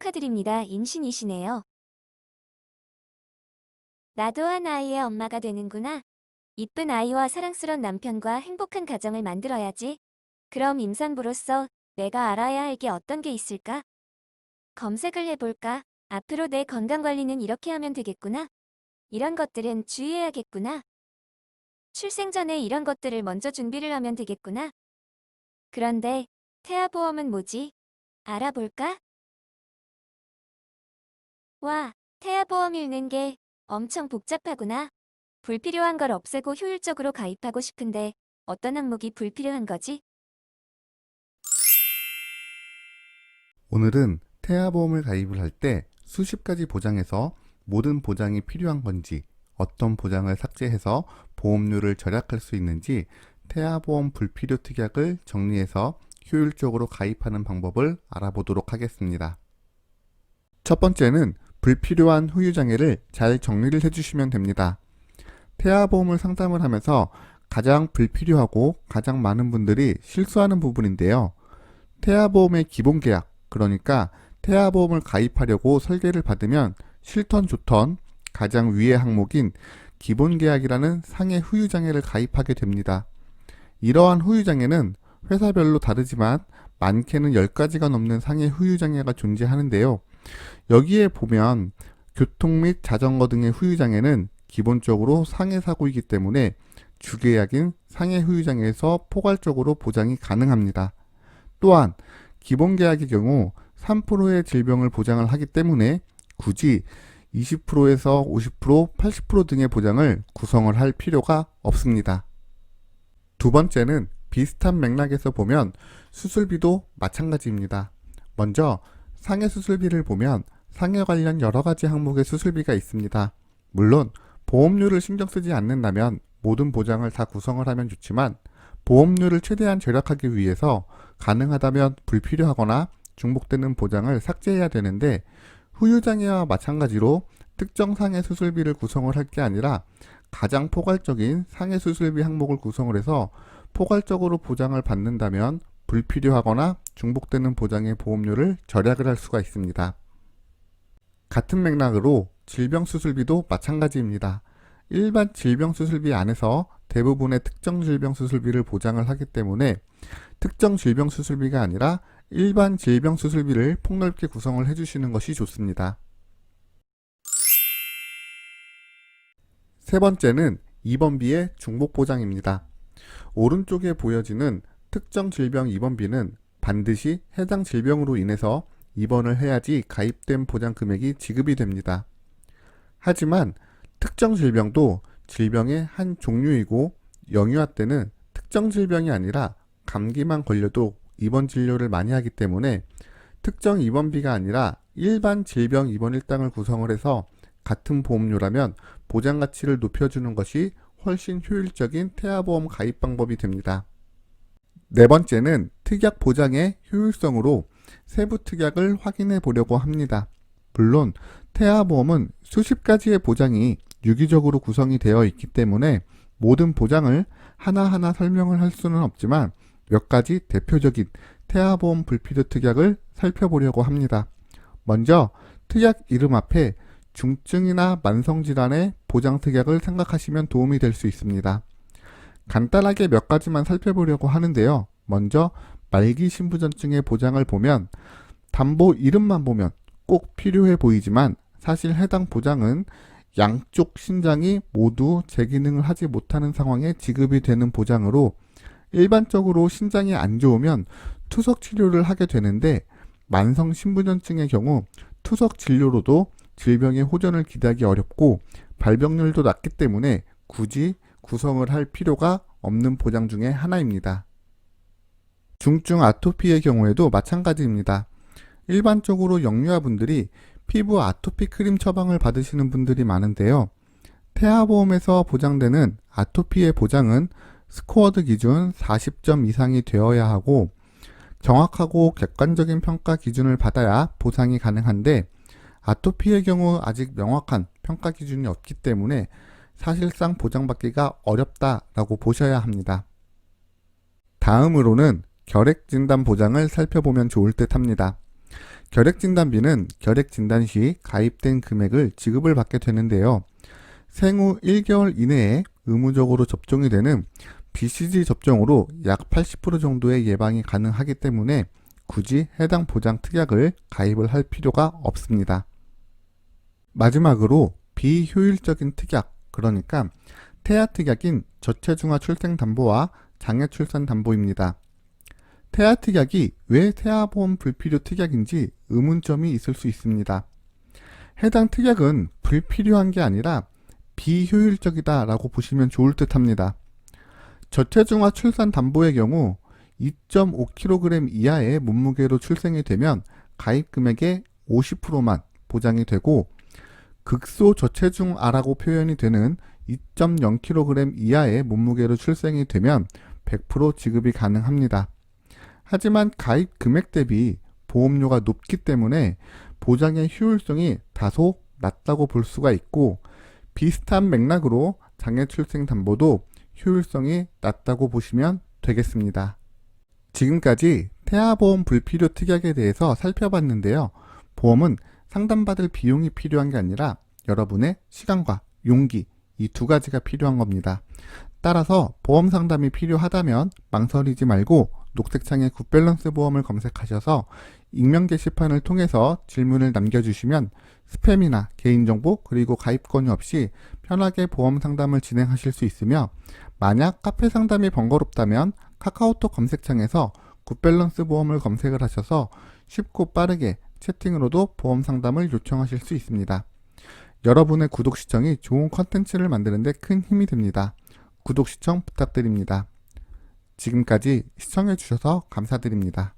축하드립니다. 임신이시네요. 나도 한 아이의 엄마가 되는구나. 이쁜 아이와 사랑스런 남편과 행복한 가정을 만들어야지. 그럼 임산부로서 내가 알아야 할 게 어떤 게 있을까? 검색을 해볼까? 앞으로 내 건강관리는 이렇게 하면 되겠구나. 이런 것들은 주의해야겠구나. 출생 전에 이런 것들을 먼저 준비를 하면 되겠구나. 그런데 태아보험은 뭐지? 알아볼까? 와, 태아보험 읽는 게 엄청 복잡하구나. 불필요한 걸 없애고 효율적으로 가입하고 싶은데 어떤 항목이 불필요한 거지? 오늘은 태아보험을 가입을 할 때 수십 가지 보장에서 모든 보장이 필요한 건지, 어떤 보장을 삭제해서 보험료를 절약할 수 있는지 태아보험 불필요 특약을 정리해서 효율적으로 가입하는 방법을 알아보도록 하겠습니다. 첫 번째는 불필요한 후유장애를 잘 정리를 해주시면 됩니다. 태아보험을 상담을 하면서 가장 불필요하고 가장 많은 분들이 실수하는 부분인데요. 태아보험의 기본계약, 그러니까 태아보험을 가입하려고 설계를 받으면 싫던 좋던 가장 위의 항목인 기본계약이라는 상해 후유장애를 가입하게 됩니다. 이러한 후유장애는 회사별로 다르지만 많게는 10가지가 넘는 상해 후유장애가 존재하는데요. 여기에 보면 교통 및 자전거 등의 후유장애는 기본적으로 상해사고이기 때문에 주계약인 상해 후유장애에서 포괄적으로 보장이 가능합니다. 또한 기본계약의 경우 3%의 질병을 보장을 하기 때문에 굳이 20%에서 50%, 80% 등의 보장을 구성을 할 필요가 없습니다. 두 번째는 비슷한 맥락에서 보면 수술비도 마찬가지입니다. 먼저 상해 수술비를 보면 상해 관련 여러 가지 항목의 수술비가 있습니다. 물론 보험료를 신경 쓰지 않는다면 모든 보장을 다 구성을 하면 좋지만 보험료를 최대한 절약하기 위해서 가능하다면 불필요하거나 중복되는 보장을 삭제해야 되는데, 후유장애와 마찬가지로 특정 상해 수술비를 구성을 할 게 아니라 가장 포괄적인 상해 수술비 항목을 구성을 해서 포괄적으로 보장을 받는다면 불필요하거나 중복되는 보장의 보험료를 절약을 할 수가 있습니다. 같은 맥락으로 질병수술비도 마찬가지입니다. 일반 질병수술비 안에서 대부분의 특정 질병수술비를 보장을 하기 때문에 특정 질병수술비가 아니라 일반 질병수술비를 폭넓게 구성을 해주시는 것이 좋습니다. 세 번째는 입원비의 중복보장입니다. 오른쪽에 보여지는 특정 질병 입원비는 반드시 해당 질병으로 인해서 입원을 해야지 가입된 보장 금액이 지급이 됩니다. 하지만 특정 질병도 질병의 한 종류이고 영유아 때는 특정 질병이 아니라 감기만 걸려도 입원 진료를 많이 하기 때문에 특정 입원비가 아니라 일반 질병 입원 일당을 구성을 해서 같은 보험료라면 보장 가치를 높여주는 것이 훨씬 효율적인 태아보험 가입 방법이 됩니다. 네 번째는 특약 보장의 효율성으로 세부 특약을 확인해 보려고 합니다. 물론 태아보험은 수십 가지의 보장이 유기적으로 구성이 되어 있기 때문에 모든 보장을 하나하나 설명을 할 수는 없지만 몇 가지 대표적인 태아보험 불필요 특약을 살펴보려고 합니다. 먼저 특약 이름 앞에 중증이나 만성질환의 보장 특약을 생각하시면 도움이 될 수 있습니다. 간단하게 몇 가지만 살펴보려고 하는데요. 먼저 말기 신부전증의 보장을 보면 담보 이름만 보면 꼭 필요해 보이지만 사실 해당 보장은 양쪽 신장이 모두 재기능을 하지 못하는 상황에 지급이 되는 보장으로 일반적으로 신장이 안 좋으면 투석 치료를 하게 되는데 만성 신부전증의 경우 투석 진료로도 질병의 호전을 기대하기 어렵고 발병률도 낮기 때문에 굳이 구성을 할 필요가 없는 보장 중에 하나입니다. 중증 아토피의 경우에도 마찬가지입니다. 일반적으로 영유아분들이 피부 아토피 크림 처방을 받으시는 분들이 많은데요. 태아보험에서 보장되는 아토피의 보장은 스코어드 기준 40점 이상이 되어야 하고 정확하고 객관적인 평가 기준을 받아야 보상이 가능한데 아토피의 경우 아직 명확한 평가 기준이 없기 때문에 사실상 보장받기가 어렵다라고 보셔야 합니다. 다음으로는 결핵진단 보장을 살펴보면 좋을 듯 합니다. 결핵진단비는 결핵진단 시 가입된 금액을 지급을 받게 되는데요. 생후 1개월 이내에 의무적으로 접종이 되는 BCG 접종으로 약 80% 정도의 예방이 가능하기 때문에 굳이 해당 보장 특약을 가입을 할 필요가 없습니다. 마지막으로 비효율적인 특약, 그러니까 태아 특약인 저체중아 출생담보와 장애출산담보입니다. 태아 특약이 왜 태아보험 불필요 특약인지 의문점이 있을 수 있습니다. 해당 특약은 불필요한 게 아니라 비효율적이다 라고 보시면 좋을 듯 합니다. 저체중아 출산담보의 경우 2.5kg 이하의 몸무게로 출생이 되면 가입 금액의 50%만 보장이 되고, 극소 저체중아라고 표현이 되는 2.0kg 이하의 몸무게로 출생이 되면 100% 지급이 가능합니다. 하지만 가입 금액 대비 보험료가 높기 때문에 보장의 효율성이 다소 낮다고 볼 수가 있고, 비슷한 맥락으로 장애출생담보도 효율성이 낮다고 보시면 되겠습니다. 지금까지 태아보험 불필요 특약에 대해서 살펴봤는데요. 보험은 상담받을 비용이 필요한 게 아니라 여러분의 시간과 용기, 이 두 가지가 필요한 겁니다. 따라서 보험 상담이 필요하다면 망설이지 말고 녹색창에 굿밸런스 보험을 검색하셔서 익명 게시판을 통해서 질문을 남겨주시면 스팸이나 개인정보 그리고 가입 권유 없이 편하게 보험 상담을 진행하실 수 있으며, 만약 카페 상담이 번거롭다면 카카오톡 검색창에서 굿밸런스 보험을 검색을 하셔서 쉽고 빠르게 채팅으로도 보험 상담을 요청하실 수 있습니다. 여러분의 구독 시청이 좋은 컨텐츠를 만드는 데 큰 힘이 됩니다. 구독 시청 부탁드립니다. 지금까지 시청해 주셔서 감사드립니다.